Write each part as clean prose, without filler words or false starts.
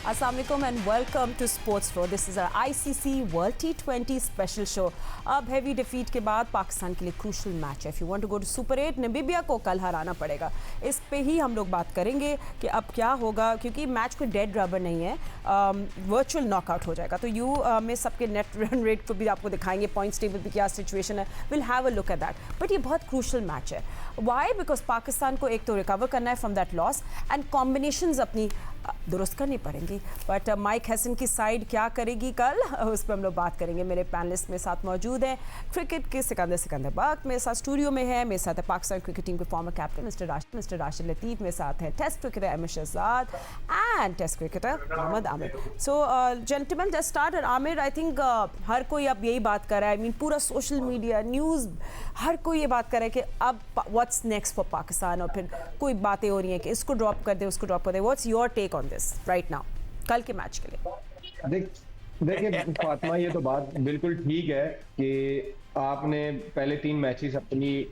Assalamu alaikum and welcome to Sports Flow. This is our ICC World T20 special show. अब heavy defeat के बाद पाकिस्तान के लिए crucial match है. If you want to go to Super 8, Namibia को कल हराना पड़ेगा. इस पे ही हम लोग बात करेंगे कि अब क्या होगा, क्योंकि मैच कोई डेड रबर नहीं है, वर्चुअल नॉकआउट हो जाएगा. तो यू में सबके नेट रन रेट को भी आपको दिखाएंगे, पॉइंट्स टेबल पे क्या सिचुएशन है. Will have a look at that. But ये बहुत क्रूशल मैच है. वाई? बिकॉज पाकिस्तान को एक तो रिकवर करना है from that loss and combinations अपनी दुरुस्त करनी पड़ेंगी. बट माइक हैसन की साइड क्या करेगी कल, उस पर हम लोग बात करेंगे. मेरे पैनलिस्ट में साथ मौजूद हैं क्रिकेट के सिकंदर बख्त, मेरे साथ स्टूडियो में है, मेरे साथ है पाकिस्तान क्रिकेट टीम के former captain mister Rashid Latif, मेरे साथ है test cricketer Ahmed Shehzad and test cricketer Mohammad Amir. So gentleman, just start. Amir, I think हर कोई अब यही बात कर रहा है. आई मीन पूरा सोशल मीडिया, न्यूज़, हर कोई ये बात कर रहा है कि अब व्हाट्स नेक्स्ट फॉर पाकिस्तान, और फिर कोई बातें हो रही हैं कि इसको ड्रॉप कर दे, उसको ड्रॉप कर दे. What's your take on this right now, कल के मैच के लिए? देखिए फातिमा, ये तो बात बिल्कुल ठीक है कि आपने पहले 3 मैचेस अपनी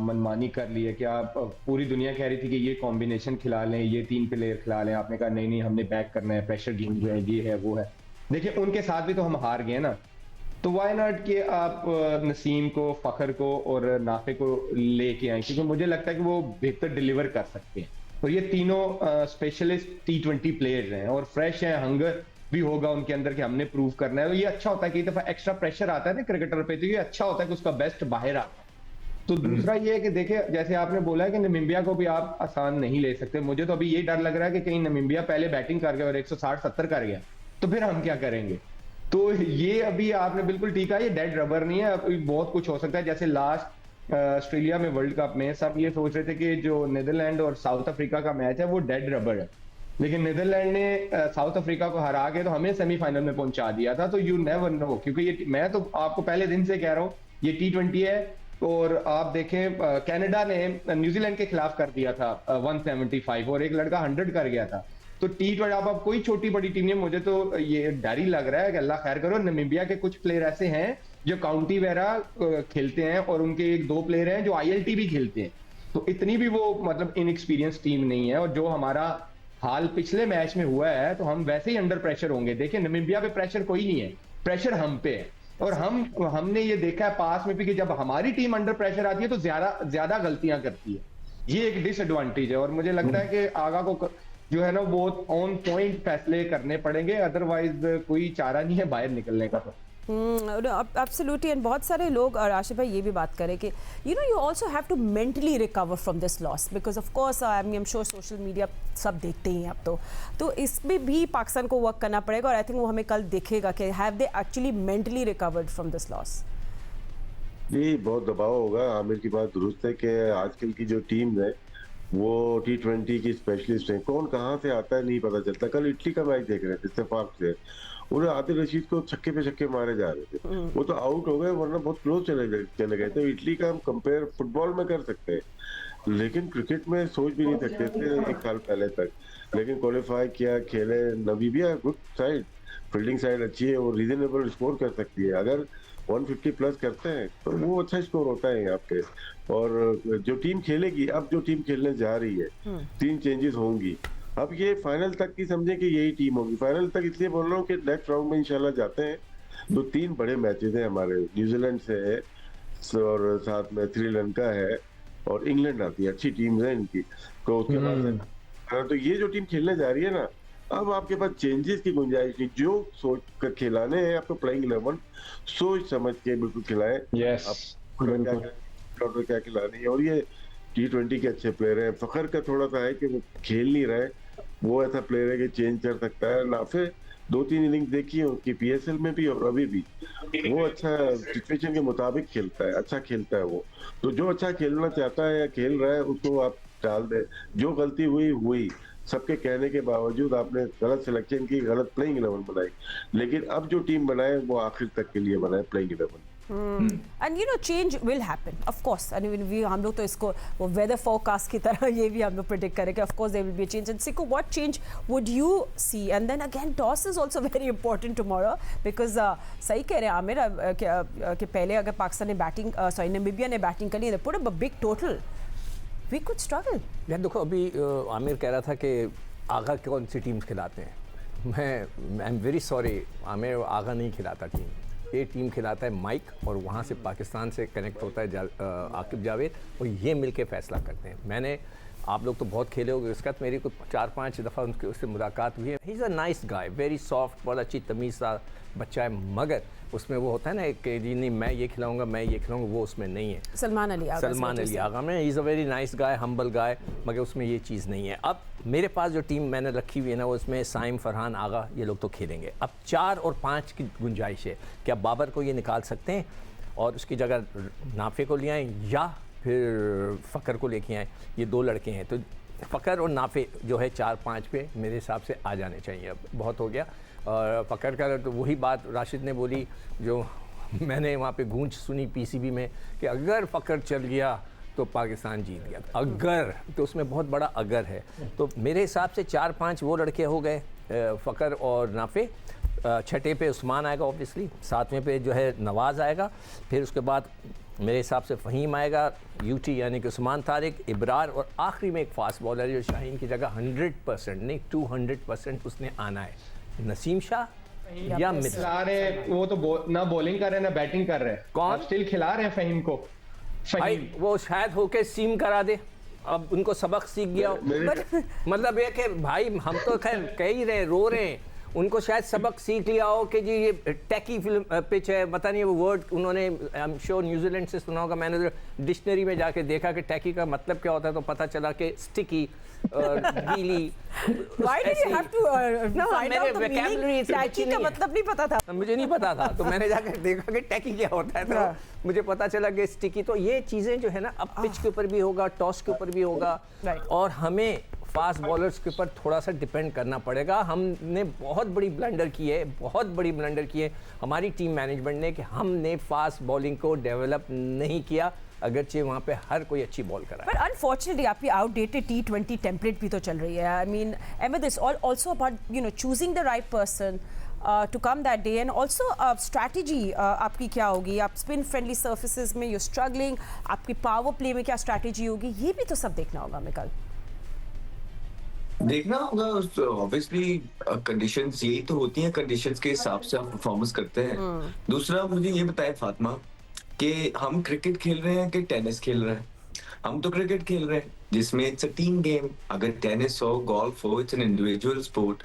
मनमानी कर ली है कि आप पूरी दुनिया कह रही थी कि ये कॉम्बिनेशन खिला लें, ये 3 प्लेयर खिला लें. आपने कहा नहीं हमने बैक करना है, प्रेशर गेम जो है ये है वो है. देखिए उनके साथ भी तो हम हार गए ना, तो वाई नॉट कि आप नसीम को, फ़खर को और नाफे को लेके आए, क्योंकि मुझे लगता है कि वो बेहतर डिलीवर कर सकते हैं. और ये तीनों स्पेशलिस्ट T20 प्लेयर्स हैं और फ्रेश हैं, हंगर भी होगा उनके अंदर कि हमने प्रूव करना है. तो ये अच्छा होता है, कई दफा एक्स्ट्रा प्रेशर आता है ना क्रिकेटर पे, तो ये अच्छा होता है कि उसका बेस्ट बाहर आता है. तो दूसरा ये है कि देखिए, जैसे आपने बोला है कि नामीबिया को भी आप आसान नहीं ले सकते. मुझे तो अभी ये डर लग रहा है कि कहीं नामीबिया पहले बैटिंग कर गया और 160-70 कर गया, तो फिर हम क्या करेंगे. तो ये अभी आपने बिल्कुल ठीक है, ये डेड रबर नहीं है. अभी बहुत कुछ हो सकता है. जैसे लास्ट ऑस्ट्रेलिया में वर्ल्ड कप में सब ये सोच रहे थे कि जो नीदरलैंड और साउथ अफ्रीका का मैच है वो डेड रबर है, लेकिन नीदरलैंड ने साउथ अफ्रीका को हरा के तो हमें सेमीफाइनल में पहुंचा दिया था. तो यू नेवर नो, क्योंकि ये मैं तो आपको पहले दिन से कह रहा हूँ ये T20 है. और आप देखें कनाडा ने न्यूजीलैंड के खिलाफ कर दिया था 175 और एक लड़का 100 कर गया था. तो T20 आप कोई छोटी बड़ी टीम नहीं. मुझे तो ये डर ही लग रहा है कि अल्लाह खैर करो. नामीबिया के कुछ प्लेयर ऐसे हैं जो काउंटी वगैरह खेलते हैं और उनके 1-2 प्लेयर हैं जो ILT भी खेलते हैं. तो इतनी भी वो मतलब इनएक्सपीरियंस टीम नहीं है. और जो हमारा हाल पिछले मैच में हुआ है, तो हम वैसे ही अंडर प्रेशर होंगे. देखिए नामीबिया पे प्रेशर कोई नहीं है, प्रेशर हम पे है. और हमने ये देखा है पास में भी कि जब हमारी टीम अंडर प्रेशर आती है तो ज्यादा गलतियां करती है. ये एक डिसएडवांटेज है. और मुझे लगता है कि आगा को जो है ना बहुत ऑन पॉइंट फैसले करने पड़ेंगे, अदरवाइज कोई चारा नहीं है बाहर निकलने का. एब्सोल्युटली. एंड बहुत सारे लोग, और आशिफ भाई ये भी बात करें कि you also have to mentally recover from this loss, because of course I am sure social media सब देखते ही हैं अब. तो इसमें भी पाकिस्तान को वर्क करना पड़ेगा, और आई थिंक वो हमें कल दिखेगा कि have they actually mentally recovered from this loss. जी, बहुत दबाव होगा. आमिर की बात दुरुस्त है कि आजकल की जो टीम है वो T20 की स्पेशलिस्ट है. कौन कहाँ से आता है नहीं पता चलता. कल इटली का मैच देख रहे थे इत्तेफाक से, उन्हें आदिल रशीद को छक्के पे छक्के मारे जा रहे थे. वो तो आउट हो गए, वरना बहुत क्लोज चले गए. तो इटली का हम कंपेयर फुटबॉल में कर सकते हैं, लेकिन क्रिकेट में सोच भी नहीं सकते थे 1 साल पहले तक. लेकिन क्वालिफाई किया, खेले. Namibia good side, fielding side अच्छी है, वो रीजनेबल स्कोर कर सकती है. अगर 150 प्लस करते हैं तो वो अच्छा स्कोर होता है यहाँ पे. और जो टीम खेलेगी, अब जो टीम खेलने जा रही है, 3 चेंजेस होंगी. अब ये फाइनल तक की समझे कि यही टीम होगी. फाइनल तक इसलिए बोल रहा हूँ कि नेक्स्ट राउंड में इंशाल्लाह जाते हैं. तो 3 बड़े मैचेस हैं हमारे. न्यूजीलैंड से है और साथ में श्रीलंका है और इंग्लैंड आती है. अच्छी टीम है इनकी. तो उसके बाद तो ये जो टीम खेलने जा रही है ना, अब आपके पास चेंजेस की गुंजाइश नहीं. जो सोच कर खिलाने हैं आपको प्लेइंग 11 सोच समझ के बिल्कुल खिलाएं. क्या खिलानी है. और ये T20 के अच्छे प्लेयर हैं. फखर का थोड़ा सा है कि वो खेल नहीं रहे, वो ऐसा प्लेयर है कि चेंज कर सकता है. नाफे 2-3 इनिंग्स देखी है उसकी PSL में भी और अभी भी. वो अच्छा सिचुएशन के मुताबिक खेलता है, अच्छा खेलता है वो. तो जो अच्छा खेलना चाहता है या खेल रहा है उसको आप डाल दे. जो गलती हुई सबके कहने के बावजूद आपने गलत सिलेक्शन की, गलत प्लेइंग 11 बनाई. लेकिन अब जो टीम बनाए वो आखिर तक के लिए बनाए playing 11. And change will happen of course. And हम लोग तो इसको वो वेदर फोरकास्ट की तरह ये भी हम लोग प्रेडिक्ट करेंगे. Of course there will be a change. And सिको, what change would you see? And then again toss is also very important tomorrow, because सही कह रहे हैं आमिर कि पहले अगर पाकिस्तान ने बैटिंग नामीबिया ने बैटिंग कर ली, they put up a big total, we could struggle. यार देखो, अभी आमिर कह रहा था कि आगा कौन सी टीम्स खिलाते हैं. मैं I am very sorry, Amir Agha नहीं खिलाता टीम, ये टीम खिलाता है माइक, और वहाँ से पाकिस्तान से कनेक्ट होता है आकिब जावेद, और ये मिलके फैसला करते हैं। मैंने, आप लोग तो बहुत खेले होंगे, उसका तो मेरी कुछ 4-5 दफ़ा उससे मुलाकात हुई है। He is a nice guy, very soft, बहुत अच्छी तमीज़ सा बच्चा है, मगर उसमें वो होता है ना कि जी नहीं मैं ये खिलाऊंगा, मैं ये खिलाऊंगा, वो उसमें नहीं है। सलमान अली आगा में he is a very nice guy, humble गाय, मगर उसमें ये चीज़ नहीं है। अब मेरे पास जो टीम मैंने रखी हुई है ना, उसमें साइम, फरहान, आगा, ये लोग तो खेलेंगे। अब 4 और 5 की गुंजाइश है, क्या बाबर को ये निकाल सकते हैं और उसकी जगह नाफे को ले आएँ, या फिर फ़कर को लेके आएँ? ये 2 लड़के हैं, तो फ़कर और नाफे जो है 4-5 पे मेरे हिसाब से आ जाने चाहिए। अब बहुत हो गया। और फ़कर का तो वही बात राशिद ने बोली जो मैंने वहाँ पे गूंज सुनी पीसीबी में, कि अगर फ़कर चल गया तो पाकिस्तान जीत गया। अगर, तो उसमें बहुत बड़ा अगर है। तो मेरे हिसाब से 4-5 वो लड़के हो गए, फ़कर और नाफे। छठे पे उस्मान आएगा ऑब्वियसली, 7वें पे जो है नवाज़ आएगा, फिर उसके बाद मेरे हिसाब से फ़हीम आएगा, यूटी यानी कि उस्मान तारिक, इब्रार, और आखिरी में एक फास्ट बॉलर जो शाहीन की जगह 100% नहीं 200% उसने आना है, नसीम शाह या मिर्जा। खिला रहे हैं, वो तो ना बॉलिंग कर रहे हैं ना बैटिंग कर रहे हैं। कौन? आप स्टिल खिला रहे हैं फ़हीम को। भाई वो शायद होके सीम करा दे, अब उनको सबक सीख गया हो। मतलब ये कि भाई हम तो खैर कह ही रहे, रो रहे हैं, उनको शायद सबक सीख लिया हो कि जी ये टैकी फिल्म पिच है, पता नहीं वो वर्ड उन्होंने आई एम श्योर न्यूजीलैंड से सुना होगा। मैंने डिक्शनरी में जाके देखा कि टैकी का मतलब क्या होता है, तो पता चला कि स्टिकी, गीली। Why did you have to find out the meaning? Tacky का मतलब नहीं पता था। मुझे नहीं पता था, तो मैंने जाकर देखा कि टैकी क्या होता है, तो मुझे पता चला कि स्टिकी। तो ये चीज़ें जो है ना, अब पिच के ऊपर भी होगा, टॉस के ऊपर भी होगा, और हमें फास्ट बॉलर्स के ऊपर थोड़ा सा डिपेंड करना पड़ेगा। हमने बहुत बड़ी ब्लंडर की है, बहुत बड़ी ब्लंडर की है हमारी टीम मैनेजमेंट ने, कि हमने फास्ट बॉलिंग को डेवलप नहीं किया, अगरचे वहाँ पे हर कोई अच्छी बॉल करा। पर अनफॉर्चुनेटली आपकी आउटडेटेड T20 टेम्पलेट भी तो चल रही है। I mean Ahmad, it's also about choosing the right person to come that day, and also strategy आपकी क्या होगी? आप स्पिन फ्रेंडली सर्फेसिस में यू स्ट्रगलिंग, आपकी पावर प्ले में क्या स्ट्रैटेजी होगी, ये भी तो सब देखना होगा हमें कल। देखना होगा। ऑब्वियसली कंडीशंस यही तो होती हैं, कंडीशंस के हिसाब से हम परफॉर्मेंस करते हैं। दूसरा मुझे ये बताएं फातिमा कि हम क्रिकेट खेल रहे हैं कि टेनिस खेल रहे हैं? हम तो क्रिकेट खेल रहे हैं जिसमें इट्स अ टीम गेम। अगर टेनिस हो, गोल्फ हो, इट्स एन इंडिविजुअल स्पोर्ट।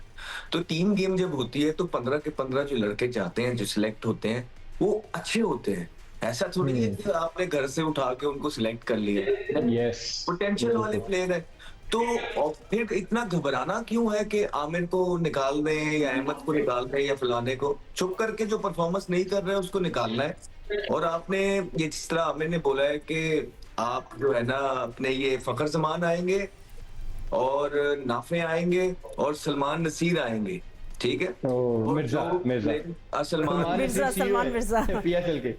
तो टीम गेम जब होती है तो 15 के 15 जो लड़के जाते हैं, जो सिलेक्ट होते हैं, वो अच्छे होते हैं। ऐसा थोड़ी है कि आपने घर से उठा के उनको सिलेक्ट कर लिया। यस, पोटेंशियल वाले प्लेयर है। तो और फिर इतना घबराना क्यों है कि आमिर को निकाल दें या अहमद को निकाल दें या फलाने को? चुप करके जो परफॉर्मेंस नहीं कर रहे हैं उसको निकालना है। और आपने ये जिस तरह आमिर ने बोला है कि आप जो है ना अपने ये फखर जमान आएंगे और नाफे आएंगे और सलमान नसीर आएंगे, ठीक है? सलमान मिर्जा PSL के।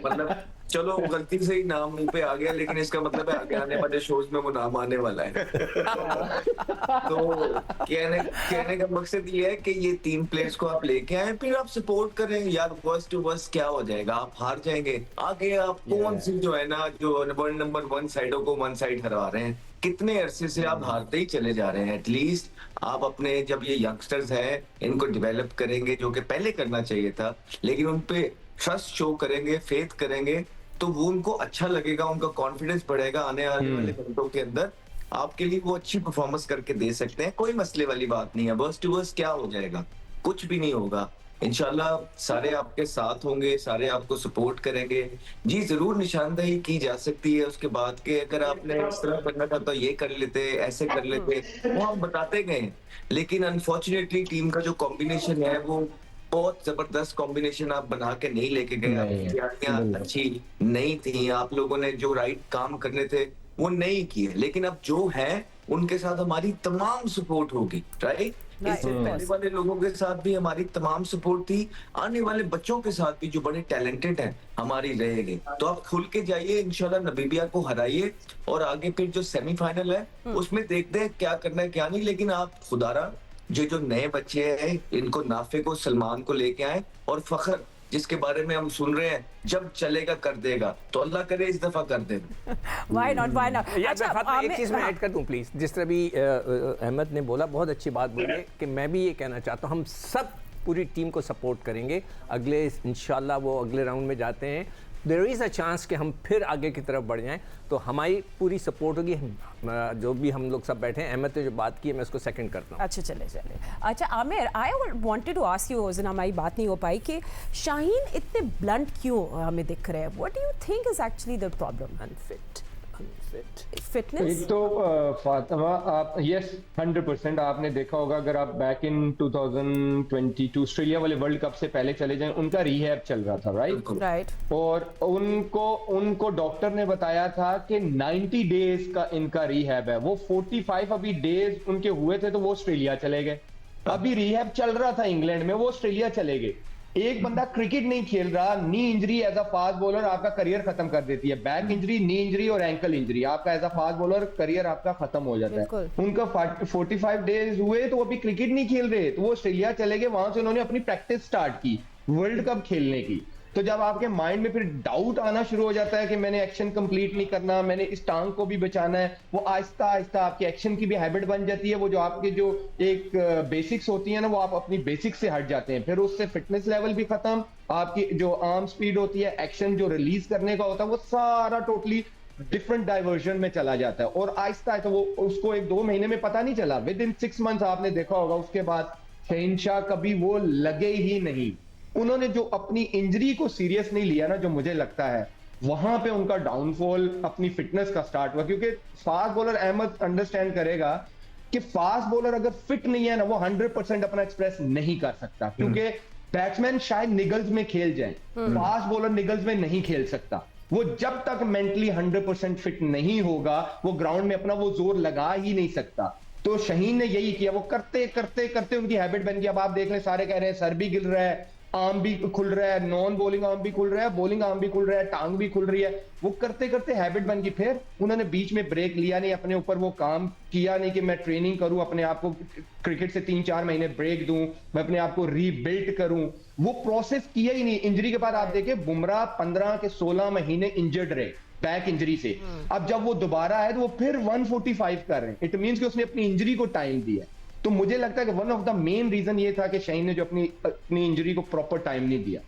मतलब चलो गलती से ही नाम मुंह पे आ गया, लेकिन इसका मतलब है आगे आने वाले शोज में वो नाम आने वाला है। तो कहने का मकसद ये है कि ये 3 प्लेयर्स को आप लेके आए, फिर आप सपोर्ट करें। यार वर्स्ट टू वर्स्ट क्या हो जाएगा? आप हार जाएंगे। आगे आप कौन सी जो है ना, जो वर्ल्ड नंबर 1 साइडों को 1 साइड हरवा रहे हैं? कितने अरसे से आप हारते ही चले जा रहे हैं। एटलीस्ट आप अपने, जब ये यंगस्टर्स हैं, इनको डेवलप करेंगे, जो कि पहले करना चाहिए था, लेकिन उन पे ट्रस्ट शो करेंगे, फेथ करेंगे, तो वो उनको अच्छा लगेगा, उनका कॉन्फिडेंस बढ़ेगा। आने वाले घंटों के अंदर आपके लिए वो अच्छी परफॉर्मेंस करके दे सकते हैं। कोई मसले वाली बात नहीं है। वर्स्ट टू वर्स्ट क्या हो जाएगा? कुछ भी नहीं होगा। इंशाल्लाह सारे आपके साथ होंगे, सारे आपको सपोर्ट करेंगे। जी जरूर निशानदेही की जा सकती है उसके बाद के, अगर आपने इस तरह करना था तो ये कर लेते, ऐसे कर लेते, वो हम बताते गए। लेकिन अनफॉर्चुनेटली टीम का जो कॉम्बिनेशन है वो बहुत जबरदस्त कॉम्बिनेशन आप बना के नहीं लेके गए। तैयारियां अच्छी नहीं थी, आप लोगों ने जो राइट काम करने थे वो नहीं किए। लेकिन अब जो है उनके साथ हमारी तमाम सपोर्ट होगी, राइट? इससे पहले वाले लोगों के साथ भी हमारी तमाम सपोर्ट थी, आने वाले बच्चों के साथ भी जो बड़े टैलेंटेड हैं हमारी रहेगी। तो आप खुल के जाइए, इंशाल्लाह नबीबिया को हराइए, और आगे फिर जो सेमीफाइनल है उसमें देखते हैं क्या करना है क्या नहीं। लेकिन आप खुदारा जो नए बच्चे हैं, इनको नाफे को, सलमान को लेके आए, और फखर जिसके बारे में हम सुन रहे हैं, जब चलेगा कर देगा, तो अल्लाह करे इस दफा कर दे। व्हाई नॉट यार अच्छा फातिमा, एक आमिर, चीज़ मैं हाँ। ऐड कर दूं प्लीज। जिस तरह भी अहमद ने बोला, बहुत अच्छी बात बोली है कि मैं भी ये कहना चाहता हूँ, हम सब पूरी टीम को सपोर्ट करेंगे। अगले इंशाल्लाह वो अगले राउंड में जाते हैं, देयर इज़ अ चांस कि हम फिर आगे की तरफ बढ़ जाएं, तो हमारी पूरी सपोर्ट होगी। जो भी हम लोग सब बैठे हैं, अहमद ने जो बात की है मैं उसको सेकंड करता हूँ। अच्छा चले चले। अच्छा Aamir, I wanted to ask you, उस दिन हमारी बात नहीं हो पाई कि शाहीन इतने ब्लंट क्यों हमें दिख रहे हैं? What do you think is actually the problem? Unfit fitness? एक तो फातिमा, आप यस 100% आपने देखा होगा, अगर आप बैक इन 2022 ऑस्ट्रेलिया वाले वर्ल्ड कप से पहले चले जाएं, उनका रिहैब चल रहा था, राइट? राइट। और उनको डॉक्टर ने बताया था कि 90 डेज का इनका रिहैब है। वो 45 अभी डेज उनके हुए थे तो वो ऑस्ट्रेलिया चले गए। अभी रिहैब चल रहा था इंग्लैंड में, वो ऑस्ट्रेलिया चले गए। एक बंदा क्रिकेट नहीं खेल रहा, knee injury as a fast bowler आपका करियर खत्म कर देती है। बैक इंजरी, नी इंजरी और एंकल इंजरी, आपका as a fast bowler career आपका खत्म हो जाता है। उनका 45 डेज हुए तो अभी क्रिकेट नहीं खेल रहे, तो वो ऑस्ट्रेलिया चले गए। वहां से उन्होंने अपनी प्रैक्टिस स्टार्ट की वर्ल्ड कप खेलने की। तो जब आपके माइंड में फिर डाउट आना शुरू हो जाता है कि मैंने एक्शन कंप्लीट नहीं करना, मैंने इस टांग को भी बचाना है, वो आहिस्ता आहिस्ता आपकी एक्शन की भी हैबिट बन जाती है। वो जो आपके जो एक बेसिक्स होती है ना, वो आप अपनी बेसिक्स से हट जाते हैं। फिर उससे फिटनेस लेवल भी खत्म, आपकी जो आर्म स्पीड होती है, एक्शन जो रिलीज करने का होता है, वो सारा टोटली डिफरेंट डाइवर्जन में चला जाता है। और आहिस्ता आहिस्ता वो उसको 1-2 महीने में पता नहीं चला, विद इन 6 मंथ्स आपने देखा होगा उसके बाद शहनशाह कभी वो लगे ही नहीं। उन्होंने जो अपनी इंजरी को सीरियस नहीं लिया ना, जो मुझे लगता है वहां पे उनका डाउनफॉल अपनी फिटनेस का स्टार्ट हुआ। क्योंकि फास्ट बॉलर अहमद अंडरस्टैंड करेगा कि फास्ट बॉलर अगर फिट नहीं है ना, वो 100% अपना एक्सप्रेस नहीं कर सकता। क्योंकि बैट्समैन शायद निगल्स में खेल जाए, फास्ट बॉलर निगल्स में नहीं खेल सकता। वो जब तक मेंटली 100% फिट नहीं होगा, वो ग्राउंड में अपना वो जोर लगा ही नहीं सकता। तो शाहीन ने यही किया, वो करते करते करते उनकी हैबिट बन गई। अब आप देख लें, सारे कह रहे हैं सर भी गिर रहा है, आर्म भी खुल रहा है, नॉन बॉलिंग आर्म भी खुल रहा है, बॉलिंग आर्म भी खुल रहा है, टांग भी खुल रही है। वो करते करते हैबिट बन गई। फिर उन्होंने बीच में ब्रेक लिया नहीं, अपने ऊपर वो काम किया नहीं कि मैं ट्रेनिंग करूं, अपने आप को क्रिकेट से 3-4 महीने ब्रेक दूं, मैं अपने आप को रीबिल्ड करूं। वो प्रोसेस किया ही नहीं। इंजरी के बाद आप देखें, बुमराह 15 के 16 महीने इंजर्ड रहे बैक इंजरी से। अब जब वो दोबारा आए तो वो फिर 145 कर रहे हैं। इट मींस कि उसने अपनी इंजरी को टाइम दिया। तो मुझे लगता है कि one of the main reason ये था कि शाहीन ने जो अपनी इंजरी को प्रॉपर टाइम नहीं दिया।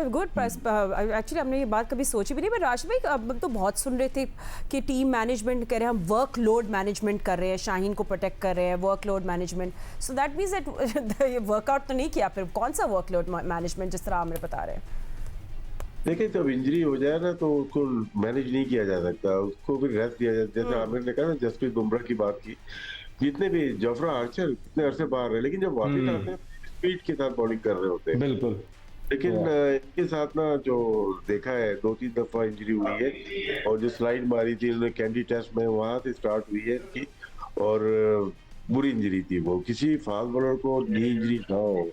गुड। एक्चुअली हमने ये बात कभी सोची भी नहीं। पर राशिद भाई, अब तो बहुत सुन रहे थे कि टीम मैनेजमेंट कर रहे हैं, हम वर्कलोड मैनेजमेंट कर रहे हैं, शाहीन को प्रोटेक्ट कर रहे हैं, workload management. So that means that ये वर्कआउट तो नहीं किया। फिर कौन सा वर्कलोड मैनेजमेंट, जिस तरह हमें बता रहे हैं? देखिए, जब इंजरी हो जाए ना तो उसको मैनेज नहीं किया जा सकता, उसको भी रेस्ट दिया जाता। जैसे आमिर ने कहा ना, जसप्रीत बुमराह की बात की, जितने भी जोफ्रा आर्चर कितने अरसे बाहर रहे, लेकिन जब वापस आते हैं स्पीड के साथ बॉलिंग कर रहे होते हैं। बिल्कुल। लेकिन इनके साथ ना जो देखा है, 2-3 दफा इंजरी हुई है। और जो स्लाइड मारी थी उन्होंने कैंडी टेस्ट में, वहां से स्टार्ट हुई है इनकी। और बुरी इंजरी थी वो। किसी फास्ट बॉलर को नी इंजरी ना हो,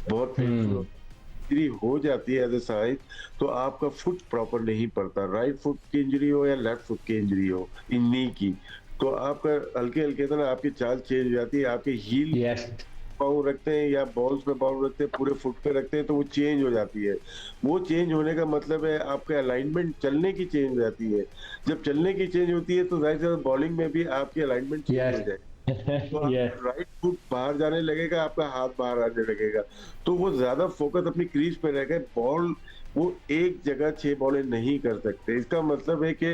बहुत इंजरी हो जाती है एज ए साइड, तो आपका फुट प्रॉपर नहीं पड़ता। राइट फुट की इंजरी हो या लेफ्ट फुट की इंजरी हो, इन नी की, तो आपका हल्के हल्के से ना आपकी चाल चेंज हो जाती है। आपके हील पाँव रखते हैं या बॉल्स पे पाँव रखते हैं, पूरे फुट पे रखते हैं, तो वो चेंज हो जाती है। वो चेंज होने का मतलब है आपके अलाइनमेंट चलने की चेंज हो जाती है। जब चलने की चेंज होती है तो जाहिर सी बॉलिंग में भी आपकी अलाइनमेंट चेंज हो जाए। तो राइट फुट बाहर जाने लगेगा, आपका हाथ बाहर आने लगेगा, तो वो ज्यादा फोकस अपनी क्रीज पे रहेगा। बॉल वो एक जगह 6 बॉलें नहीं कर सकते। इसका मतलब है कि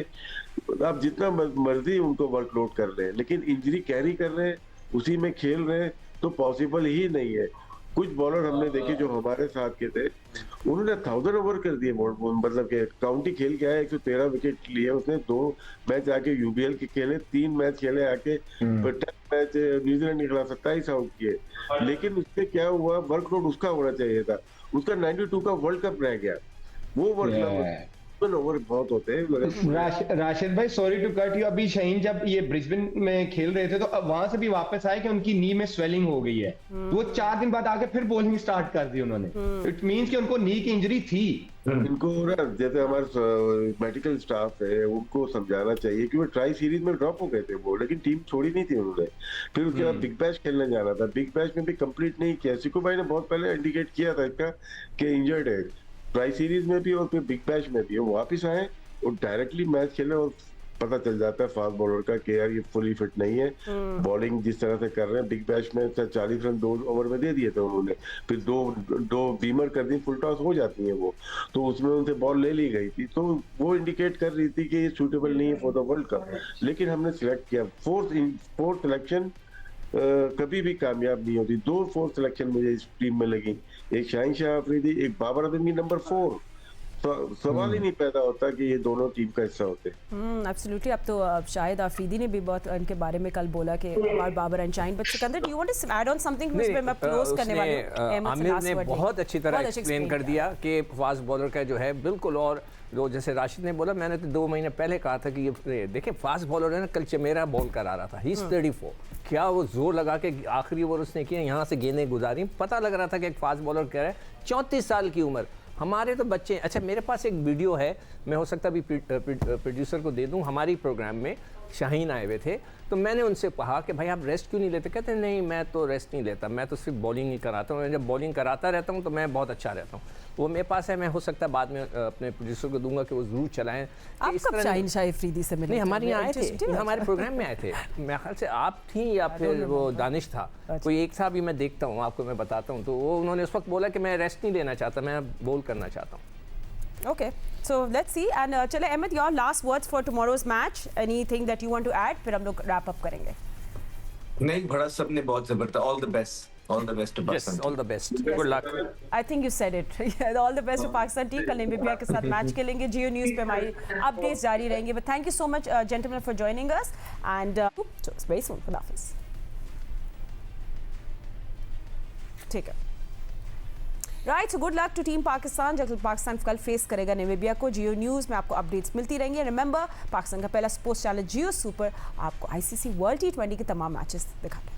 आप जितना मर्जी उनको वर्कलोड कर रहे हैं, लेकिन इंजरी कैरी कर रहे हैं, उसी में खेल रहे हैं, तो पॉसिबल ही नहीं है। कुछ बॉलर हमने देखे जो हमारे साथ के थे, उन्होंने 1000 ओवर कर दिए। मतलब कि काउंटी खेल के आया, 113 विकेट लिए उसने। 2 मैच आके यूबीएल के खेले, 3 मैच खेले आके, 10 मैच न्यूजीलैंड के खिलाफ 27 आउट किए। लेकिन उससे क्या हुआ, वर्कलोड उसका होना चाहिए था। उसका 92 का वर्ल्ड कप रह गया। वो वर्कलोड ओवर बहुत होते हैं। राशिद भाई, सॉरी टू कट यू, अभी शाहीन जब ये ब्रिस्बेन में खेल रहे थे तो अब वहां से भी वापस आए कि उनकी नी में स्वेलिंग हो गई है। तो वो 4 दिन बाद आके फिर बॉलिंग स्टार्ट कर दी उन्होंने। इट मींस कि उनको नी की इंजरी थी। इनको ना, जैसे हमारे मेडिकल स्टाफ है, उनको समझाना चाहिए कि वो ट्राई सीरीज में ड्रॉप हो गए थे वो, लेकिन टीम छोड़ी नहीं थी उन्होंने। फिर उसके बाद बिग बैश खेलने जाना था, बिग बैश में भी कंप्लीट नहीं किया। सिकू भाई ने बहुत पहले इंडिकेट किया था इसका कि इंजर्ड है, ट्राई सीरीज में भी और फिर बिग बैश में भी, वो वापस आए और डायरेक्टली मैच खेले और पता चल जाता है फास्ट बॉलर का कि यार ये फुली फिट नहीं है। बॉलिंग जिस तरह से कर रहे हैं, बिग बैश में 40 रन 2 ओवर में दे दिए थे उन्होंने, फिर दो बीमर कर दी, फुल टॉस हो जाती है वो, तो उसमें उनसे बॉल ले ली गई थी, तो वो इंडिकेट कर रही थी कि ये सूटेबल नहीं है फॉर द वर्ल्ड कप। लेकिन हमने सिलेक्ट किया फोर्थ सिलेक्शन कभी भी कामयाब नहीं होती। 2 फोर्थ सिलेक्शन मुझे इस टीम में लगी, एक शाहीन शाह अफरीदी, एक बाबर आजम की नंबर 4। सवाल ही नहीं पैदा होता कि ये दोनों टीम का हिस्सा होते। एब्सोल्युटली। अब तो शाहिद आफरीदी ने भी बहुत उनके बारे में कल बोला कि Babar and Shaheen, but Sikandar do you want to add on something उस पे मैं क्लोज करने वाली हूं। आमिर ने बहुत अच्छी तरह एक्सप्लेन कर दिया कि फास्ट बॉलर का जो है बिल्कुल, और जो जैसे राशिद ने बोला, मैंने तो 2 महीने पहले कहा था कि ये देखिए फास्ट बॉलर है ना, कल चमेरा बॉल करा रहा था, ही इज 34, क्या वो जोर लगा के आखिरी ओवर उसने किया, यहाँ से गेंदें गुजारी, पता लग रहा था कि एक फास्ट बॉलर कह रहा है, 34 साल की उम्र। हमारे तो बच्चे, अच्छा मेरे पास एक वीडियो है, मैं हो सकता भी प्रोड्यूसर को दे दूं, हमारी प्रोग्राम में शाहीन आए हुए थे, तो मैंने उनसे कहा कि भाई आप रेस्ट क्यों नहीं लेते? कहते नहीं मैं तो रेस्ट नहीं लेता, मैं तो सिर्फ बॉलिंग ही कराता हूँ, मैं जब बॉलिंग कराता रहता हूँ तो मैं बहुत अच्छा रहता हूँ। वो मेरे पास है, मैं हो सकता है बाद में अपने प्रोड्यूसर को दूंगा कि वो जरूर चलाएं। आप कब शाहीन शाह अफरीदी से मिले? नहीं, हमारे यहाँ आए थे, हमारे प्रोग्राम में आए थे, मेरे ख्याल से आप थी या फिर वो दानिश था, कोई एक था, अभी मैं देखता हूँ आपको, मैं बताता हूँ। तो वो उन्होंने उस वक्त बोला कि मैं रेस्ट नहीं लेना चाहता, मैं बॉल करना चाहता हूँ। Okay, so let's see and चले Ahmad, your last words for tomorrow's match, anything that you want to add, फिर हम लोग wrap up करेंगे। नहीं, बड़ा सबने बहुत जबरदस्त, all the best to Pakistan. All the best, good luck. I think you said it. All the best to Pakistan team. कल नामीबिया के साथ मैच खेलेंगे। जियो न्यूज़ पे हमारी अपडेट्स जारी रहेंगे। But thank you so much, gentlemen, for joining us and very soon. खुदा हाफिज़। ठीक है। Right, so good luck to team Pakistan, जब पाकिस्तान कल फेस करेगा नामीबिया को। जियो न्यूज़ में आपको अपडेट्स मिलती रहेंगी। रिमेंबर, पाकिस्तान का पहला स्पोर्ट्स चैनल जियो सुपर आपको ICC वर्ल्ड T20 के तमाम मैचेस दिखाता है।